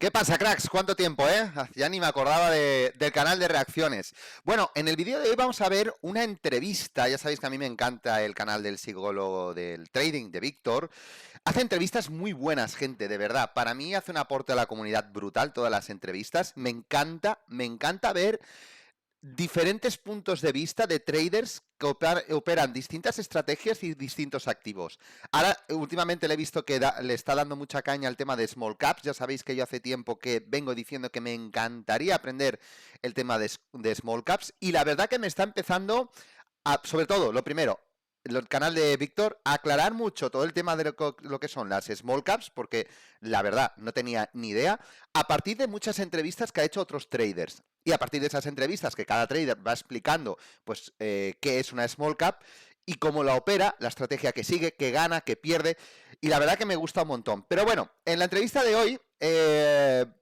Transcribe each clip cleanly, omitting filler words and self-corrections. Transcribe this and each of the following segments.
¿Qué pasa, cracks? ¿Cuánto tiempo, eh? Ya ni me acordaba del canal de reacciones. Bueno, en el vídeo de hoy vamos a ver una entrevista. Ya sabéis que a mí me encanta el canal del psicólogo del trading, de Víctor. Hace entrevistas muy buenas, gente, de verdad. Para mí hace un aporte a la comunidad brutal todas las entrevistas. Me encanta ver diferentes puntos de vista de traders que operan distintas estrategias y distintos activos. Ahora, últimamente le he visto que le está dando mucha caña al tema de small caps. Ya sabéis que yo hace tiempo que vengo diciendo que me encantaría aprender el tema de small caps y la verdad que me está empezando sobre todo, lo primero, el canal de Víctor, aclarar mucho todo el tema de lo que son las small caps, porque la verdad no tenía ni idea, a partir de muchas entrevistas que ha hecho otros traders. Y a partir de esas entrevistas que cada trader va explicando, pues, qué es una small cap y cómo la opera, la estrategia que sigue, que gana, que pierde. Y la verdad que me gusta un montón. Pero bueno, en la entrevista de hoy,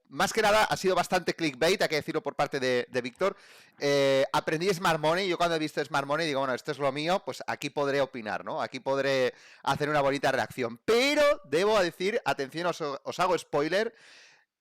más que nada ha sido bastante clickbait, hay que decirlo por parte de Víctor. Aprendí Smart Money. Yo cuando he visto Smart Money digo, bueno, esto es lo mío, pues aquí podré opinar, ¿no? Aquí podré hacer una bonita reacción. Pero debo decir, atención, os hago spoiler.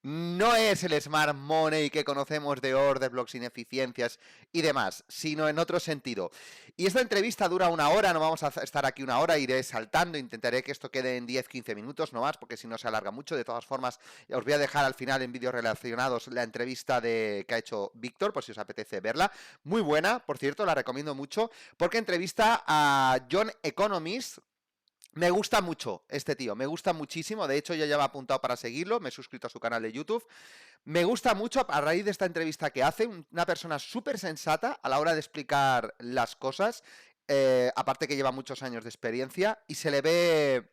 No es el Smart Money que conocemos de order blocks, ineficiencias y demás, sino en otro sentido. Y esta entrevista dura una hora, no vamos a estar aquí una hora, iré saltando, intentaré que esto quede en 10-15 minutos, no más, porque si no se alarga mucho. De todas formas, os voy a dejar al final en vídeos relacionados la entrevista que ha hecho Víctor, por si os apetece verla. Muy buena, por cierto, la recomiendo mucho, porque entrevista a John Economist. Me gusta mucho este tío, me gusta muchísimo. De hecho, yo ya me he apuntado para seguirlo, me he suscrito a su canal de YouTube. Me gusta mucho a raíz de esta entrevista que hace, una persona súper sensata a la hora de explicar las cosas. Aparte que lleva muchos años de experiencia y se le ve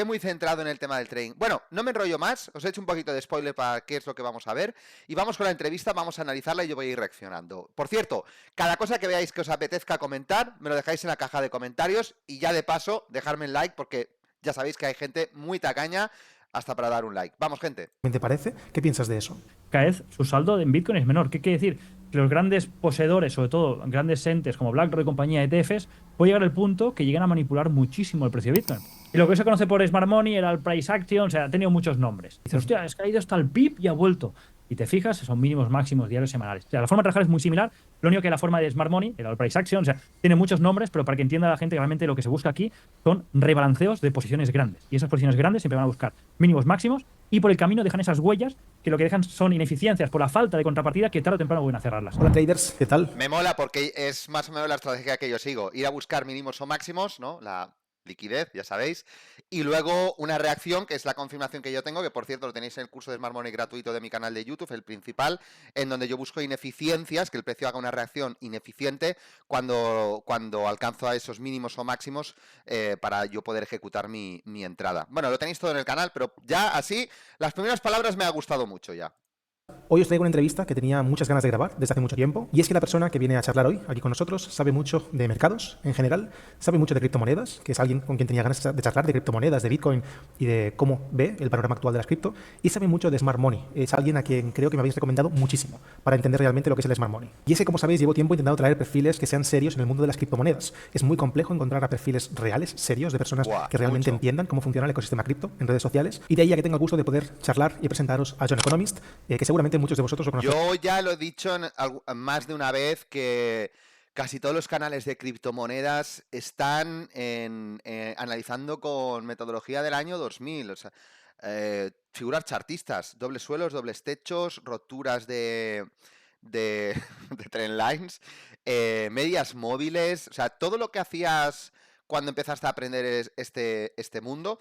muy centrado en el tema del trading. Bueno, no me enrollo más, os he hecho un poquito de spoiler para qué es lo que vamos a ver. Y vamos con la entrevista, vamos a analizarla y yo voy a ir reaccionando. Por cierto, cada cosa que veáis que os apetezca comentar, me lo dejáis en la caja de comentarios y ya de paso, dejarme el like porque ya sabéis que hay gente muy tacaña hasta para dar un like. Vamos, gente. ¿Te parece? ¿Qué piensas de eso? Cada vez su saldo en Bitcoin es menor. ¿Qué quiere decir? Que los grandes poseedores, sobre todo grandes entes como BlackRock y compañía ETFs, puede llegar al punto que llegan a manipular muchísimo el precio de Bitcoin. Y lo que se conoce por Smart Money era el Price Action, o sea, ha tenido muchos nombres. Dices, hostia, es que ha ido hasta el PIB y ha vuelto. Y te fijas, son mínimos máximos diarios semanales. O sea, la forma de trabajar es muy similar. Lo único que la forma de Smart Money era el Price Action, o sea, tiene muchos nombres, pero para que entienda la gente, realmente lo que se busca aquí son rebalanceos de posiciones grandes. Y esas posiciones grandes siempre van a buscar mínimos máximos y por el camino dejan esas huellas que lo que dejan son ineficiencias por la falta de contrapartida que tarde o temprano van a cerrarlas. Hola traders, ¿qué tal? Me mola porque es más o menos la estrategia que yo sigo. Ir a buscar mínimos o máximos, ¿no? La liquidez, ya sabéis. Y luego una reacción, que es la confirmación que yo tengo, que por cierto lo tenéis en el curso de Smart Money gratuito de mi canal de YouTube, el principal, en donde yo busco ineficiencias, que el precio haga una reacción ineficiente cuando alcanzo a esos mínimos o máximos para yo poder ejecutar mi entrada. Bueno, lo tenéis todo en el canal, pero ya así, las primeras palabras me ha gustado mucho ya. Hoy os traigo una entrevista que tenía muchas ganas de grabar desde hace mucho tiempo, y es que la persona que viene a charlar hoy aquí con nosotros sabe mucho de mercados en general, sabe mucho de criptomonedas, que es alguien con quien tenía ganas de charlar de criptomonedas, de Bitcoin y de cómo ve el panorama actual de las cripto, y sabe mucho de Smart Money. Es alguien a quien creo que me habéis recomendado muchísimo para entender realmente lo que es el Smart Money. Y es que, como sabéis, llevo tiempo intentando traer perfiles que sean serios en el mundo de las criptomonedas. Es muy complejo encontrar a perfiles reales, serios, de personas que realmente entiendan cómo funciona el ecosistema cripto en redes sociales, y de ahí a que tengo el gusto de poder charlar y presentaros a John Economist, que seguramente muchos de vosotros lo conocéis. Yo ya lo he dicho más de una vez que casi todos los canales de criptomonedas están analizando con metodología del año 2000. O sea, figuras chartistas, dobles suelos, dobles techos, roturas de, de trend lines, medias móviles. O sea, todo lo que hacías cuando empezaste a aprender este mundo.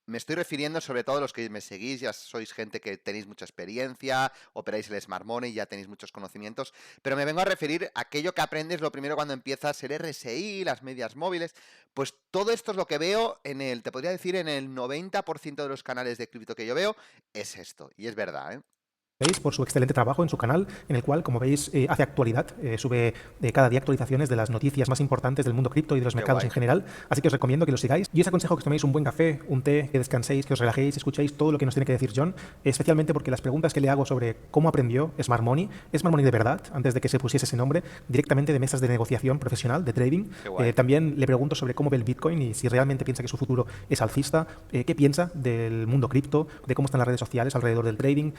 Me estoy refiriendo sobre todo a los que me seguís, ya sois gente que tenéis mucha experiencia, operáis el Smart Money, ya tenéis muchos conocimientos, pero me vengo a referir a aquello que aprendes lo primero cuando empiezas el RSI, las medias móviles. Pues todo esto es lo que veo te podría decir, en el 90% de los canales de cripto que yo veo, es esto, y es verdad, ¿eh? veis por su excelente trabajo en su canal, en el cual, como veis, hace actualidad, sube cada día actualizaciones de las noticias más importantes del mundo cripto y de los mercados en general, así que os recomiendo que lo sigáis. Y os aconsejo que os toméis un buen café, un té, que descanséis, que os relajéis, escuchéis todo lo que nos tiene que decir John, especialmente porque las preguntas que le hago sobre cómo aprendió Smart Money de verdad, antes de que se pusiese ese nombre, directamente de mesas de negociación profesional, de trading. También le pregunto sobre cómo ve el Bitcoin y si realmente piensa que su futuro es alcista, qué piensa del mundo cripto, de cómo están las redes sociales alrededor del trading.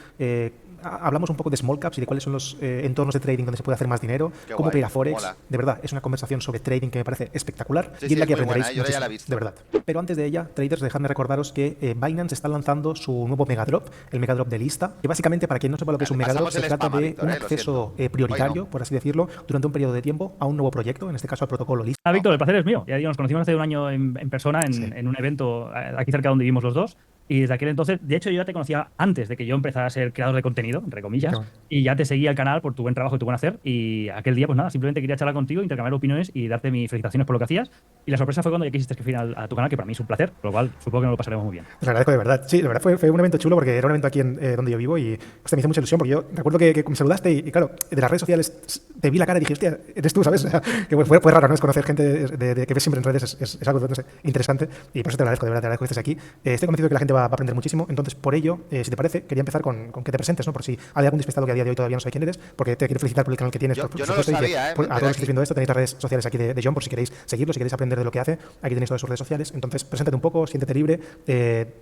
Hablamos un poco de small caps y de cuáles son los entornos de trading donde se puede hacer más dinero, cómo operar Forex. Mola. De verdad, es una conversación sobre trading que me parece espectacular Sí, y en la que es muy aprenderéis buena, yo ya la he muchísimo, visto. de verdad. Pero antes de ella, traders, dejadme recordaros que Binance está lanzando su nuevo Megadrop, el Megadrop de lista, que básicamente, para quien no sepa lo que es un Megadrop, Pasamos se el trata spam, de Víctor, un lo acceso siento. prioritario, Hoy no. por así decirlo, durante un periodo de tiempo a un nuevo proyecto, en este caso al protocolo lista. Ah, Víctor, el placer es mío. Ya digo, nos conocimos hace un año en persona Sí. en un evento aquí cerca donde vivimos los dos. Y desde aquel entonces, de hecho, yo ya te conocía antes de que yo empezara a ser creador de contenido, entre comillas, Qué bueno. y ya te seguía el canal por tu buen trabajo y tu buen hacer. Y aquel día, pues nada, simplemente quería charlar contigo, intercambiar opiniones y darte mis felicitaciones por lo que hacías. Y la sorpresa fue cuando ya quisiste escribir a tu canal, que para mí es un placer, por lo cual supongo que nos lo pasaremos muy bien. Os lo agradezco de verdad. Sí, de verdad fue un evento chulo porque era un evento aquí donde yo vivo y me hizo mucha ilusión porque yo recuerdo que me saludaste y claro, de las redes sociales te vi la cara y dije, hostia, eres tú, ¿sabes? O sea, que fue raro, ¿no? Es conocer gente que ves siempre en redes, es algo, no sé, interesante y por eso te agradezco, de verdad, te agradezco que estés aquí. Estoy convencido de que la gente va a aprender muchísimo, entonces por ello, si te parece, quería empezar con que te presentes, ¿no? Por si hay algún despistado que a día de hoy todavía no sabe quién eres, porque te quiero felicitar por el canal que tienes. Yo por no lo supuesto, y que, sabía, a todos los que aquí. estáis viendo esto, tenéis las redes sociales aquí de John por si queréis seguirlo, si queréis aprender de lo que hace, aquí tenéis todas sus redes sociales. Entonces, preséntate un poco, siéntete libre.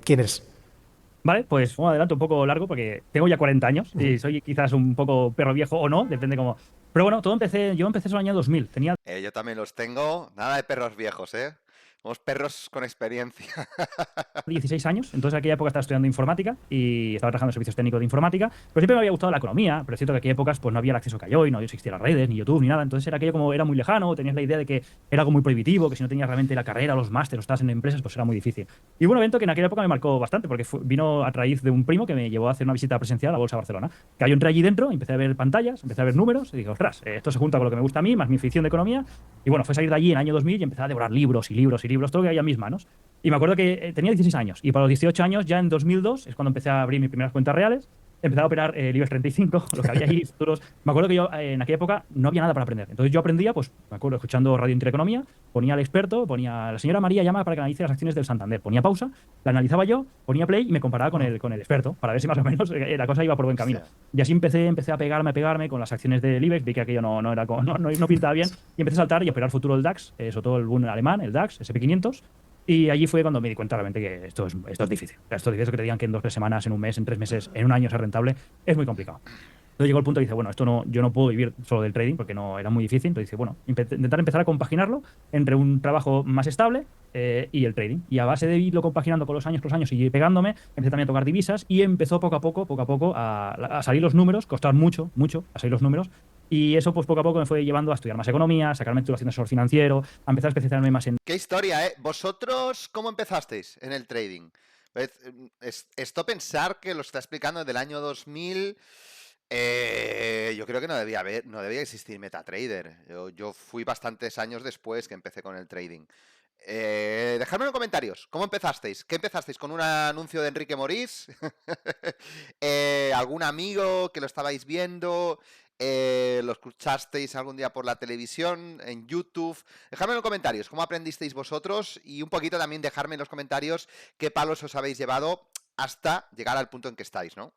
¿Quién eres? Vale, pues un adelanto un poco largo porque tengo ya 40 años y soy quizás un poco perro viejo o no, depende cómo. Pero bueno, yo empecé en el año 2000, tenía Yo también los tengo. Nada de perros viejos, ¿eh? Somos perros con experiencia. 16 años, entonces en aquella época estaba estudiando informática y estaba trabajando en servicios técnicos de informática, pero siempre me había gustado la economía, pero es cierto que en aquella épocas pues no había el acceso que hay hoy, no existían las redes, ni YouTube, ni nada, entonces era aquello como era muy lejano, tenías la idea de que era algo muy prohibitivo, que si no tenías realmente la carrera, los másteres, o estabas en empresas, pues era muy difícil. Y hubo un evento que en aquella época me marcó bastante, porque vino a raíz de un primo que me llevó a hacer una visita presencial a la Bolsa de Barcelona, que yo entré allí dentro, empecé a ver pantallas, empecé a ver números, y dije, ostras, esto se junta con lo que me gusta a mí, más mi afición de economía, y bueno, fue salir de allí en el año 2000 y empecé a devorar libros y libros y libros, todo lo que había en mis manos. Y me acuerdo que tenía 16 años y para los 18 años, ya en 2002, es cuando empecé a abrir mis primeras cuentas reales, empecé a operar el IBEX 35, lo que había ahí, futuros. Me acuerdo que yo en aquella época no había nada para aprender. Entonces yo aprendía, pues me acuerdo, escuchando Radio Intereconomía, ponía al experto, ponía la señora María llama para que analice las acciones del Santander. Ponía pausa, la analizaba yo, ponía play y me comparaba con el experto para ver si más o menos la cosa iba por buen camino. Y así empecé a pegarme con las acciones del IBEX, vi que aquello no pintaba bien y empecé a saltar y a operar futuro del DAX, sobre todo el boom alemán, el DAX, SP500. Y allí fue cuando me di cuenta realmente que esto es difícil. Esto es difícil, que te digan que en 2 o 3 semanas, en un mes, en 3 meses, en un año sea rentable, es muy complicado. Entonces llegó el punto y dice, bueno, yo no puedo vivir solo del trading porque no era muy difícil. Entonces dice, bueno, intentar empezar a compaginarlo entre un trabajo más estable y el trading. Y a base de irlo compaginando con los años y pegándome, empecé también a tocar divisas y empezó poco a poco a salir los números, costar mucho a salir los números. Y eso, pues poco a poco me fue llevando a estudiar más economía, a sacarme titulación de asesor financiero, a empezar a especializarme más en. Qué historia, ¿eh? ¿Vosotros cómo empezasteis en el trading? Esto pensar que lo está explicando desde el año 2000. Yo creo que no debía existir MetaTrader. Yo fui bastantes años después que empecé con el trading. Dejadme en los comentarios, ¿cómo empezasteis? ¿Qué empezasteis? ¿Con un anuncio de Enrique Morís? ¿Algún amigo que lo estabais viendo? ¿Lo escuchasteis algún día por la televisión, en YouTube? Dejadme en los comentarios cómo aprendisteis vosotros y un poquito también dejarme en los comentarios qué palos os habéis llevado hasta llegar al punto en que estáis, ¿no?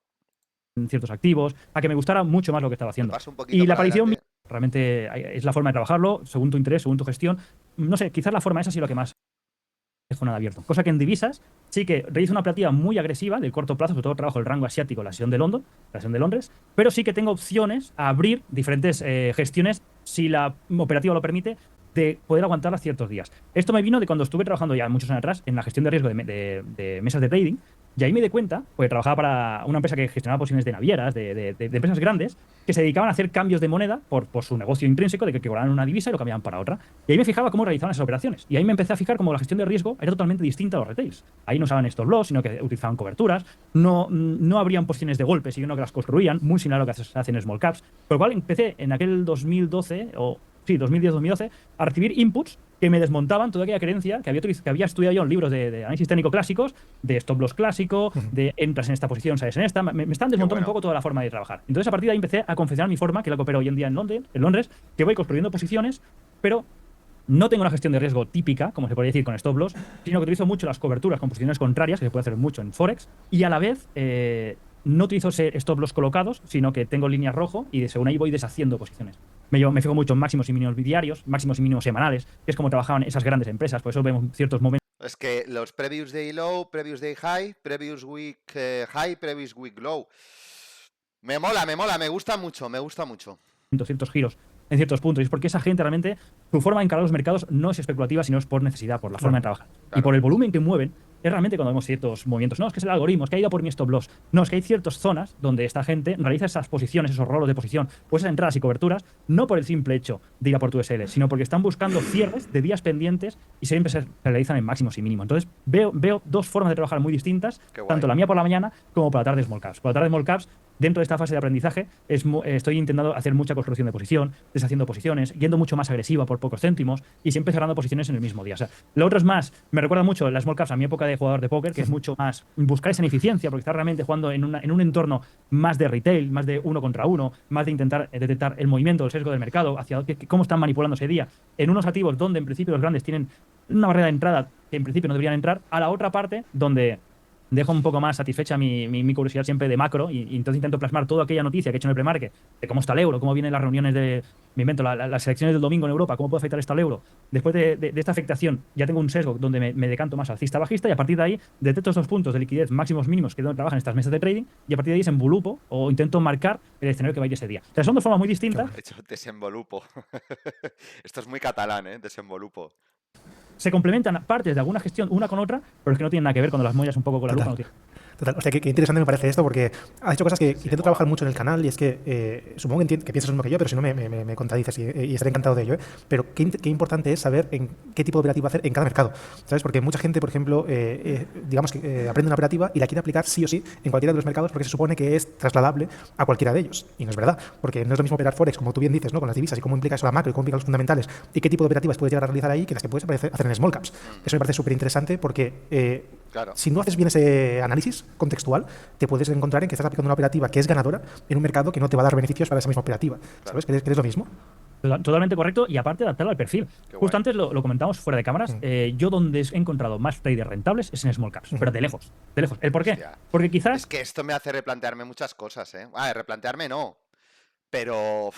Ciertos activos, a que me gustara mucho más lo que estaba haciendo. Paso un poquito Y la para aparición adelante. realmente es la forma de trabajarlo, según tu interés, según tu gestión. No sé, quizás la forma esa ha sido lo que más dejo nada abierto. Cosa que en divisas sí que realizo una operativa muy agresiva de corto plazo, sobre todo trabajo el rango asiático, la sesión de Londres, pero sí que tengo opciones a abrir diferentes gestiones, si la operativa lo permite, de poder aguantarlas ciertos días. Esto me vino de cuando estuve trabajando ya muchos años atrás en la gestión de riesgo de mesas de trading, y ahí me di cuenta, porque trabajaba para una empresa que gestionaba posiciones de navieras, de empresas grandes, que se dedicaban a hacer cambios de moneda por su negocio intrínseco, de que cobraban una divisa y lo cambiaban para otra. Y ahí me fijaba cómo realizaban esas operaciones. Y ahí me empecé a fijar cómo la gestión de riesgo era totalmente distinta a los retails. Ahí no usaban stop loss, sino que utilizaban coberturas, no abrían posiciones de golpe, sino que las construían, muy similar a lo que se hace en small caps. Por lo cual empecé en aquel 2012, o sí, 2010-2012, a recibir inputs que me desmontaban toda aquella creencia que había estudiado yo en libros de análisis técnico clásicos, de stop loss clásico, de entras en esta posición, sales en esta. Me están desmontando un poco toda la forma de trabajar. Entonces, a partir de ahí empecé a confeccionar mi forma, que es la que opero hoy en día en Londres, que voy construyendo posiciones, pero no tengo una gestión de riesgo típica, como se podría decir con stop loss, sino que utilizo mucho las coberturas con posiciones contrarias, que se puede hacer mucho en Forex, y a la vez no utilizo stop loss colocados, sino que tengo líneas rojo y según ahí voy deshaciendo posiciones. Me fijo mucho en máximos y mínimos diarios, máximos y mínimos semanales, que es como trabajaban esas grandes empresas, por eso vemos ciertos momentos. Es que los previous day low, previous day high, previous week high, previous week low. Me mola, me gusta mucho, Ciertos giros en ciertos puntos. Y es porque esa gente realmente, su forma de encarar los mercados no es especulativa, sino es por necesidad, por la forma de trabajar. Y por el volumen que mueven, es realmente cuando vemos ciertos movimientos. No, es que es el algoritmo, es que ha ido por mi stop loss. No, es que hay ciertas zonas donde esta gente realiza esas posiciones, esos rolos de posición, o esas entradas y coberturas, no por el simple hecho de ir a por tu SL, sino porque están buscando cierres de días pendientes y siempre se realizan en máximos y mínimos. Entonces, veo dos formas de trabajar muy distintas, tanto la mía por la mañana como por la tarde small caps. Por la tarde small caps, dentro de esta fase de aprendizaje, estoy intentando hacer mucha construcción de posición, deshaciendo posiciones, yendo mucho más agresiva por pocos céntimos y siempre cerrando posiciones en el mismo día. O sea, lo otro es más, me recuerda mucho las small caps a mi época de jugador de póker, que es mucho más buscar esa ineficiencia, porque estás realmente jugando en un entorno más de retail, más de uno contra uno, más de intentar detectar el movimiento, el sesgo del mercado, hacia cómo están manipulando ese día, en unos activos donde en principio los grandes tienen una barrera de entrada que en principio no deberían entrar, a la otra parte donde dejo un poco más satisfecha mi curiosidad siempre de macro y entonces intento plasmar toda aquella noticia que he hecho en el premarket de cómo está el euro, cómo vienen las reuniones me invento, las elecciones del domingo en Europa, cómo puede afectar esto al euro. Después de esta afectación ya tengo un sesgo donde me decanto más alcista-bajista y a partir de ahí detecto estos puntos de liquidez máximos mínimos que es donde trabajan estas mesas de trading y a partir de ahí desenvolupo o intento marcar el escenario que va a ir ese día. O sea, son dos formas muy distintas. De hecho, desenvolupo. Esto es muy catalán, ¿eh? Desenvolupo. Se complementan partes de alguna gestión una con otra, pero es que no tienen nada que ver cuando las mollas un poco con la lupa. No tiene. Total. O sea, qué interesante me parece esto porque has hecho cosas que intento trabajar mucho en el canal y es que supongo que piensas lo mismo que yo, pero si no me contradices y estaré encantado de ello. Pero qué importante es saber en qué tipo de operativa hacer en cada mercado, ¿sabes? Porque mucha gente, por ejemplo, digamos que aprende una operativa y la quiere aplicar sí o sí en cualquiera de los mercados porque se supone que es trasladable a cualquiera de ellos. Y no es verdad, porque no es lo mismo operar Forex, como tú bien dices, ¿no? Con las divisas y cómo implica eso la macro y cómo implica los fundamentales y qué tipo de operativas puedes llegar a realizar ahí que las que puedes hacer en small caps. Eso me parece súper interesante porque si no haces bien ese análisis contextual, te puedes encontrar en que estás aplicando una operativa que es ganadora en un mercado que no te va a dar beneficios para esa misma operativa. ¿Sabes? ¿Crees lo mismo? Totalmente correcto y aparte adaptarlo al perfil. Justo antes lo comentamos fuera de cámaras. Yo donde he encontrado más traders rentables es en small caps, pero de lejos. ¿El por qué? Hostia. Porque quizás... Es que esto me hace replantearme muchas cosas, ¿eh? Replantearme no, pero...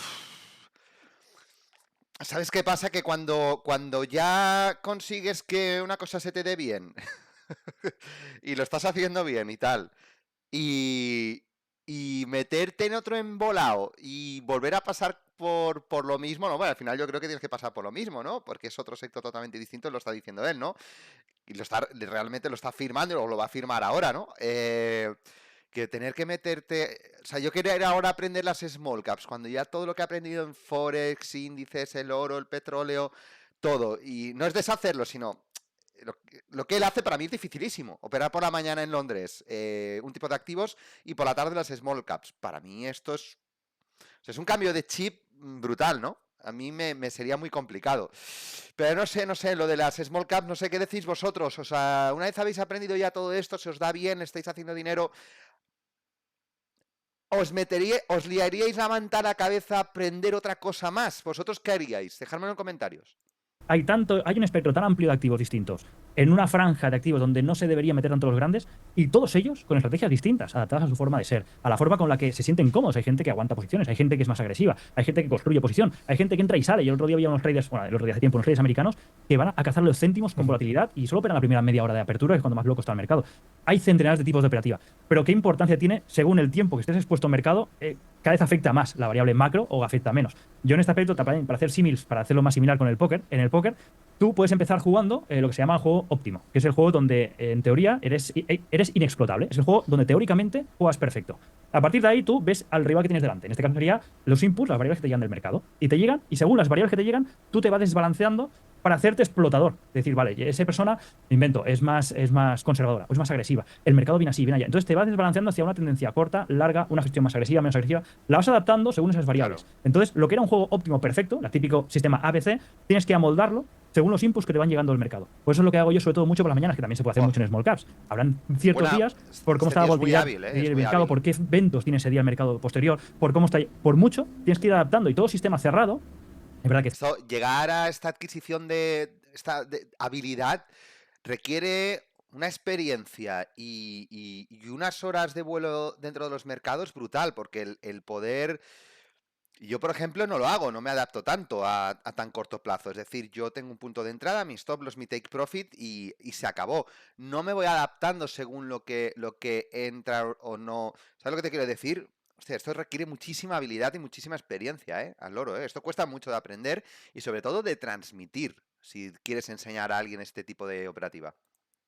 ¿Sabes qué pasa? Que cuando ya consigues que una cosa se te dé bien y lo estás haciendo bien y tal, y meterte en otro embolado y volver a pasar por lo mismo, no, bueno, al final yo creo que tienes que pasar por lo mismo, ¿no? Porque es otro sector totalmente distinto, lo está diciendo él, ¿no? Y realmente lo está firmando o lo va a firmar ahora, ¿no? Que tener que meterte... O sea, yo quería ir ahora a aprender las small caps, cuando ya todo lo que he aprendido en Forex, índices, el oro, el petróleo, todo. Y no es deshacerlo, sino... Lo que él hace para mí es dificilísimo. Operar por la mañana en Londres un tipo de activos y por la tarde las small caps. Para mí esto es... O sea, es un cambio de chip brutal, ¿no? A mí me sería muy complicado. Pero no sé, lo de las small caps, no sé qué decís vosotros. O sea, una vez habéis aprendido ya todo esto, se os da bien, estáis haciendo dinero, ¿os liaríais la manta a la cabeza a aprender otra cosa más? ¿Vosotros qué haríais? Dejadmelo en comentarios. Hay un espectro tan amplio de activos distintos en una franja de activos donde no se debería meter tanto los grandes y todos ellos con estrategias distintas, adaptadas a su forma de ser, a la forma con la que se sienten cómodos. Hay gente que aguanta posiciones, hay gente que es más agresiva, hay gente que construye posición, hay gente que entra y sale. Y el otro día había unos traders, bueno, el otro día hace tiempo, unos traders americanos que van a cazar los céntimos con volatilidad y solo operan la primera media hora de apertura, que es cuando más loco está el mercado. Hay centenares de tipos de operativa, pero ¿qué importancia tiene según el tiempo que estés expuesto al mercado? Cada vez afecta más la variable macro o afecta menos. Yo en este aspecto, para hacer símiles, para hacerlo más similar con el póker, en el póker tú puedes empezar jugando lo que se llama el juego óptimo, que es el juego donde en teoría eres inexplotable. Es el juego donde teóricamente juegas perfecto. A partir de ahí tú ves al rival que tienes delante. En este caso sería los inputs, las variables que te llegan del mercado. Y te llegan, y según las variables que te llegan, tú te vas desbalanceando para hacerte explotador. Es decir, vale, esa persona, me invento, es más conservadora, o es más agresiva. El mercado viene así, viene allá. Entonces te vas desbalanceando hacia una tendencia corta, larga, una gestión más agresiva, menos agresiva. La vas adaptando según esas variables. Claro. Entonces, lo que era un juego óptimo perfecto, el típico sistema ABC, tienes que amoldarlo según los inputs que te van llegando del mercado. Por eso es lo que hago yo, sobre todo mucho por las mañanas, que también se puede hacer mucho en small caps. Habrán ciertos días por cómo está la volatilidad del mercado, por qué eventos tiene ese día el mercado posterior, por cómo está. Por mucho, tienes que ir adaptando. Y todo sistema cerrado, es verdad que Llegar a esta adquisición de esta habilidad requiere una experiencia y unas horas de vuelo dentro de los mercados brutal, porque el poder... Yo, por ejemplo, no lo hago, no me adapto tanto a tan corto plazo. Es decir, yo tengo un punto de entrada, mi stop loss, mi take profit y se acabó. No me voy adaptando según lo que entra o no. ¿Sabes lo que te quiero decir? Hostia, esto requiere muchísima habilidad y muchísima experiencia, al loro, Esto cuesta mucho de aprender y sobre todo de transmitir, si quieres enseñar a alguien este tipo de operativa.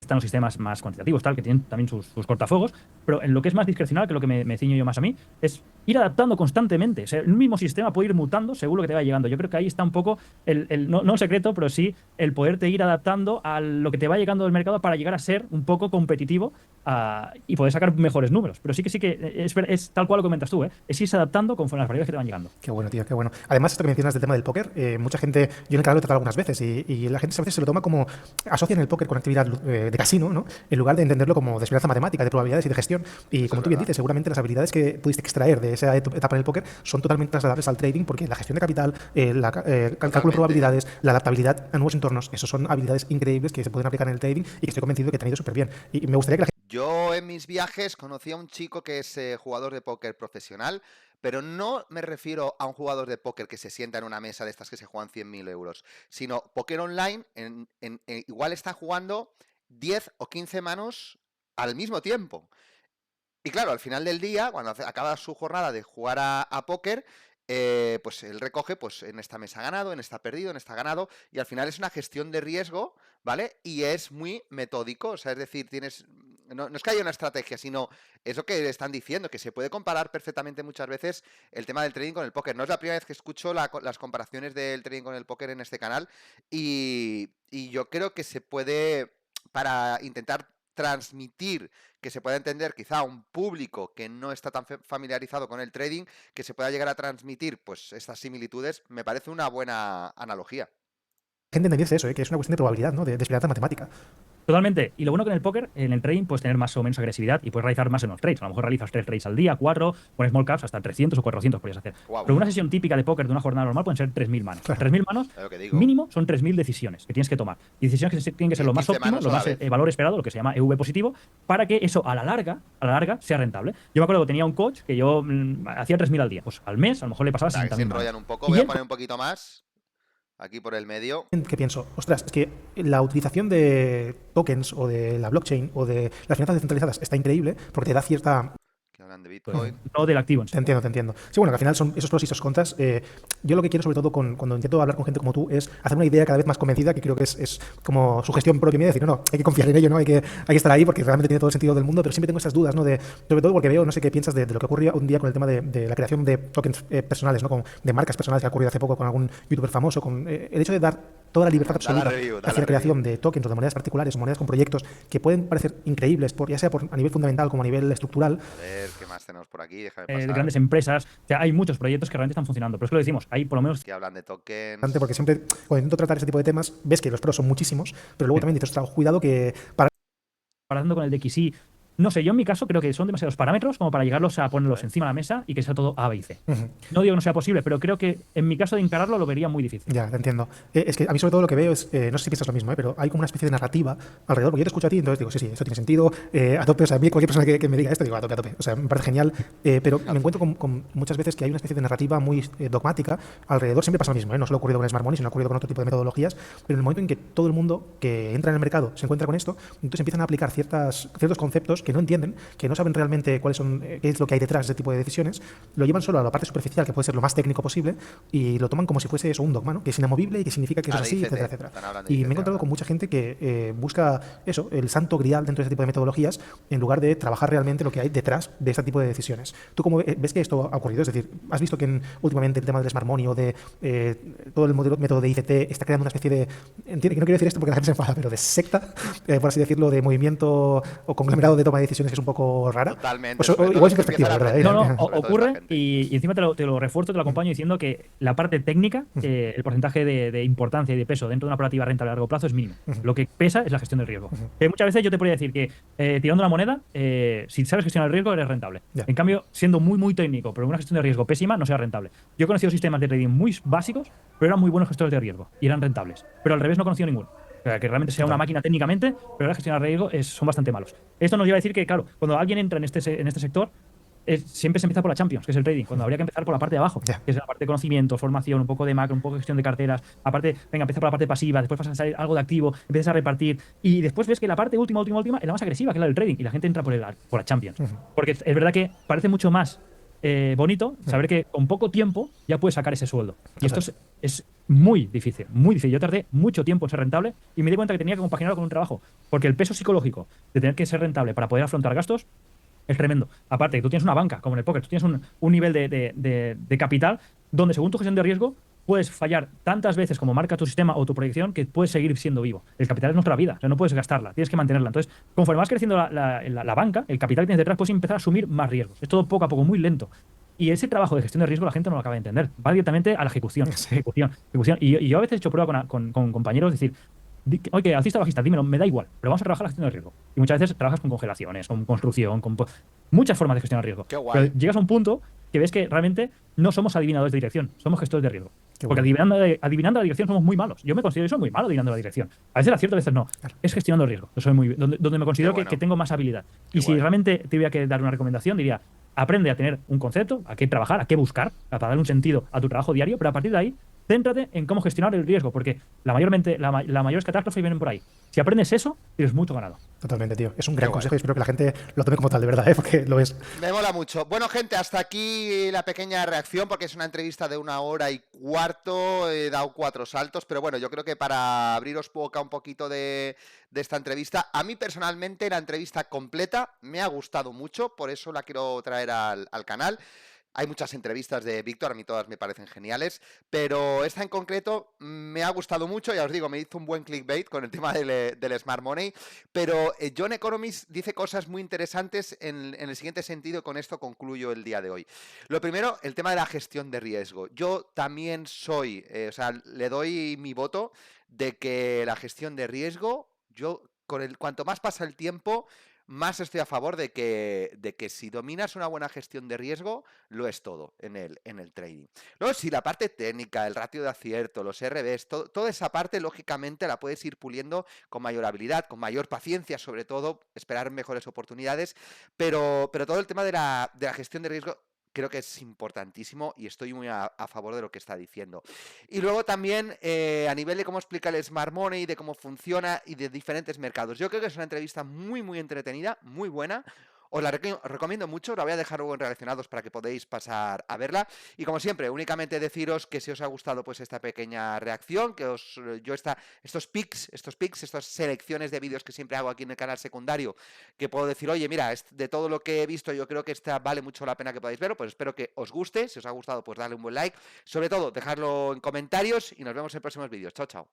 están los sistemas más cuantitativos, tal, que tienen también sus cortafuegos, pero en lo que es más discrecional, que es lo que me ciño yo más a mí, es ir adaptando constantemente. O sea, el mismo sistema puede ir mutando según lo que te va llegando. Yo creo que ahí está un poco, no el secreto, pero sí el poderte ir adaptando a lo que te va llegando del mercado para llegar a ser un poco competitivo y poder sacar mejores números. Pero sí que es tal cual lo comentas tú, es irse adaptando conforme las variables que te van llegando. Qué bueno, tío, qué bueno. Además, esto que mencionas del tema del póker, mucha gente, yo en el canal lo he tratado algunas veces y la gente a veces se lo toma como, asocian el póker con actividad de casino, ¿no? En lugar de entenderlo como de esperanza matemática, de probabilidades y de gestión. Y como tú bien dices, seguramente las habilidades que pudiste extraer de esa etapa en el póker son totalmente trasladables al trading, porque la gestión de capital, el cálculo de probabilidades, la adaptabilidad a nuevos entornos, eso son habilidades increíbles que se pueden aplicar en el trading y que estoy convencido que te han ido súper bien. Y me gustaría que la gente... Yo en mis viajes conocí a un chico que es jugador de póker profesional, pero no me refiero a un jugador de póker que se sienta en una mesa de estas que se juegan 100.000 euros, sino póker online, igual está jugando 10 o 15 manos al mismo tiempo. Y claro, al final del día, cuando acaba su jornada de jugar a póker, pues él recoge, pues en esta mesa ha ganado, en esta ha perdido, en esta ha ganado, y al final es una gestión de riesgo, ¿vale? Y es muy metódico, o sea, es decir, no es que haya una estrategia, sino es lo que están diciendo, que se puede comparar perfectamente muchas veces el tema del trading con el póker. No es la primera vez que escucho las comparaciones del trading con el póker en este canal, y yo creo que se puede, para intentar transmitir, que se pueda entender quizá a un público que no está tan familiarizado con el trading, que se pueda llegar a transmitir pues estas similitudes, me parece una buena analogía. La gente entendiese eso, que es una cuestión de probabilidad, ¿no? De esperanza matemática. Totalmente. Y lo bueno que en el póker, en el trading, puedes tener más o menos agresividad y puedes realizar más en los trades. A lo mejor realizas 3 trades al día, 4, con small caps hasta 300 o 400 podrías hacer. Wow. Pero una sesión típica de póker de una jornada normal pueden ser 3.000 manos. Claro. 3.000 manos, que mínimo, son 3.000 decisiones que tienes que tomar. Y decisiones que tienen que ser lo más óptimo, lo más valor esperado, lo que se llama EV positivo, para que eso a la larga sea rentable. Yo me acuerdo que tenía un coach que yo hacía 3.000 al día. Pues al mes, a lo mejor le pasaba 60.000 se enrollan un poco. Voy a poner un poquito más aquí por el medio. Que pienso, ostras, es que la utilización de tokens o de la blockchain o de las finanzas descentralizadas está increíble porque te da cierta... Que hablan de Bitcoin. No del activo en sí. Te entiendo. Sí, bueno, que al final son esos pros y esos contras. Yo lo que quiero, sobre todo, cuando intento hablar con gente como tú, es hacer una idea cada vez más convencida, que creo que es como su gestión propia mía, decir, no, hay que confiar en ello, ¿no? Hay que estar ahí porque realmente tiene todo el sentido del mundo, pero siempre tengo estas dudas, ¿no? Sobre todo porque veo, no sé qué piensas de lo que ocurrió un día con el tema de la creación de tokens personales, ¿no? De marcas personales que ha ocurrido hace poco con algún youtuber famoso, con el hecho de dar toda la libertad absoluta hacia la creación de tokens o de monedas particulares o monedas con proyectos que pueden parecer increíbles, ya sea a nivel fundamental como a nivel estructural. A ver, ¿qué más tenemos por aquí? Déjame pasar. Grandes empresas. O sea, hay muchos proyectos que realmente están funcionando. Pero es que lo decimos, hay por lo menos... Que hablan de tokens. Porque siempre, cuando intento tratar ese tipo de temas, ves que los pros son muchísimos, pero luego también dices, ostras, cuidado que... Comparando con el DXY, no sé, yo en mi caso creo que son demasiados parámetros como para llegarlos a ponerlos encima de la mesa y que sea todo A, B y C. No digo que no sea posible, pero creo que en mi caso de encararlo lo vería muy difícil. Ya, te entiendo. Es que a mí sobre todo lo que veo es, no sé si piensas lo mismo, pero hay como una especie de narrativa alrededor, porque yo te escucho a ti, entonces digo, sí, esto tiene sentido, a tope, o sea, a mí cualquier persona que me diga esto, digo, a tope, o sea, me parece genial, pero me encuentro con muchas veces que hay una especie de narrativa muy dogmática alrededor, siempre pasa lo mismo, no solo ha ocurrido con Smart Money, sino ha ocurrido con otro tipo de metodologías, pero en el momento en que todo el mundo que entra en el mercado se encuentra con esto, entonces empiezan a aplicar ciertos conceptos que no entienden, que no saben realmente cuáles son, qué es lo que hay detrás de ese tipo de decisiones, lo llevan solo a la parte superficial, que puede ser lo más técnico posible, y lo toman como si fuese eso un dogma, ¿no? Que es inamovible y que significa que eso es así, etcétera, etcétera. Y me he encontrado con mucha gente que busca eso, el santo grial dentro de este tipo de metodologías, en lugar de trabajar realmente lo que hay detrás de este tipo de decisiones. ¿Tú cómo ves que esto ha ocurrido? Es decir, ¿has visto que últimamente el tema del Smart Money o de todo el método de ICT está creando una especie de, entiendo que no quiero decir esto porque la gente se enfada, pero de secta, por así decirlo, de movimiento o conglomerado de toma de decisiones que es un poco rara? Totalmente. O igual es perspectiva, ¿verdad? No, ocurre y encima te lo refuerzo, te lo acompaño diciendo que la parte técnica, el porcentaje de importancia y de peso dentro de una operativa rentable a largo plazo es mínimo. Lo que pesa es la gestión del riesgo. Muchas veces yo te podría decir que tirando la moneda, si sabes gestionar el riesgo, eres rentable. En cambio, siendo muy, muy técnico, pero una gestión de riesgo pésima, no será rentable. Yo he conocido sistemas de trading muy básicos, pero eran muy buenos gestores de riesgo y eran rentables. Pero al revés no he conocido ninguno. O sea, que realmente sea una máquina técnicamente, pero la gestión de riesgo son bastante malos. Esto nos lleva a decir que, claro, cuando alguien entra en este sector, siempre se empieza por la Champions, que es el trading, cuando habría que empezar por la parte de abajo, que es la parte de conocimiento, formación, un poco de macro, un poco de gestión de carteras. Aparte, venga, empieza por la parte pasiva, después pasas a salir algo de activo, empiezas a repartir y después ves que la parte última es la más agresiva, que es la del trading, y la gente entra por la Champions. Porque es verdad que parece mucho más bonito saber que con poco tiempo ya puedes sacar ese sueldo. Y esto es muy difícil, muy difícil. Yo tardé mucho tiempo en ser rentable y me di cuenta que tenía que compaginarlo con un trabajo, porque el peso psicológico de tener que ser rentable para poder afrontar gastos es tremendo. Aparte, tú tienes una banca, como en el póker, tú tienes un nivel de capital donde, según tu gestión de riesgo, puedes fallar tantas veces como marca tu sistema o tu proyección que puedes seguir siendo vivo. El capital es nuestra vida, o sea, no puedes gastarla, tienes que mantenerla. Entonces, conforme vas creciendo la banca, el capital que tienes detrás, puedes empezar a asumir más riesgos. Es todo poco a poco, muy lento. Y ese trabajo de gestión de riesgo la gente no lo acaba de entender. Va directamente a la ejecución. Ejecución. Y yo a veces he hecho prueba con compañeros, es decir, oye, alcista o bajista, dímelo, me da igual, pero vamos a trabajar la gestión de riesgo. Y muchas veces trabajas con congelaciones, con construcción, con muchas formas de gestionar riesgo. Qué guay. Pero llegas a un punto que ves que realmente no somos adivinadores de dirección, somos gestores de riesgo. Porque adivinando la dirección somos muy malos. Yo me considero que soy muy malo adivinando la dirección. A veces la acierto, a veces no. Claro. Es gestionando el riesgo. Yo soy donde me considero que tengo más habilidad. Qué y si guay. realmente te hubiera que dar una recomendación, diría, aprende a tener un concepto, a qué trabajar, a qué buscar, para darle un sentido a tu trabajo diario, pero a partir de ahí, céntrate en cómo gestionar el riesgo, porque la mayores catástrofes vienen por ahí. Si aprendes eso, tienes mucho ganado. Totalmente, tío. Es un gran consejo y espero que la gente lo tome como tal, de verdad, porque lo es. Me mola mucho. Bueno, gente, hasta aquí la pequeña reacción, porque es una entrevista de 1 hora y cuarto. He dado 4 saltos, pero bueno, yo creo que para abriros boca un poquito de esta entrevista, a mí personalmente la entrevista completa me ha gustado mucho, por eso la quiero traer al canal. Hay muchas entrevistas de Víctor, a mí todas me parecen geniales, pero esta en concreto me ha gustado mucho, ya os digo, me hizo un buen clickbait con el tema del Smart Money, pero John Economist dice cosas muy interesantes en el siguiente sentido, y con esto concluyo el día de hoy. Lo primero, el tema de la gestión de riesgo. Yo también soy, o sea, le doy mi voto de que la gestión de riesgo, cuanto más pasa el tiempo, más estoy a favor de que si dominas una buena gestión de riesgo, lo es todo en el trading. Luego, si la parte técnica, el ratio de acierto, los RBs, toda esa parte, lógicamente, la puedes ir puliendo con mayor habilidad, con mayor paciencia, sobre todo, esperar mejores oportunidades, pero todo el tema de la gestión de riesgo creo que es importantísimo y estoy muy a favor de lo que está diciendo. Y luego también a nivel de cómo explica el Smart Money, de cómo funciona y de diferentes mercados. Yo creo que es una entrevista muy, muy entretenida, muy buena. Os la recomiendo mucho, la voy a dejar luego en relacionados para que podáis pasar a verla. Y como siempre, únicamente deciros que si os ha gustado pues esta pequeña reacción, que estos pics, estas selecciones de vídeos que siempre hago aquí en el canal secundario, que puedo decir, oye, mira, de todo lo que he visto, yo creo que esta vale mucho la pena que podáis verlo, pues espero que os guste. Si os ha gustado, pues darle un buen like. Sobre todo, dejadlo en comentarios y nos vemos en próximos vídeos. Chao, chao.